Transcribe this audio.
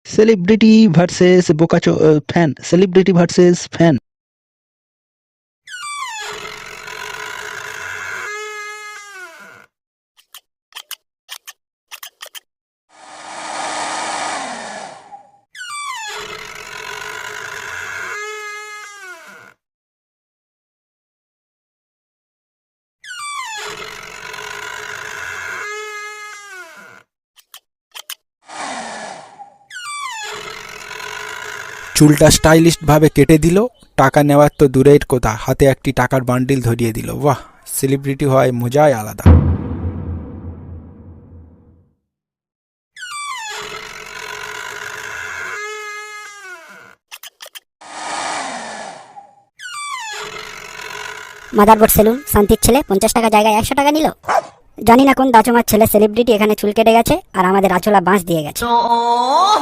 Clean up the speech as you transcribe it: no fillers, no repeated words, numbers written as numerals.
Celebrity versus বোকাচো fan, celebrity versus fan. চুলটা stylish ভাবে কেটে দিল, টাকা নেওয়ার তো দূরের কথা, হাতে একটি টাকার বান্ডিল ধরিয়ে দিল। বাহ, সেলিব্রিটি হয় মজাই আলাদা। মাদারবোর্ড সেলুন, শান্তির ছেলে 50 টাকা জায়গায় 100 টাকা নিল। জানি না কোন দাচমার ছেলে সেলিব্রিটি এখানে চুল কেটে গেছে আর আমাদের আচলা বাঁশ দিয়ে গেছে।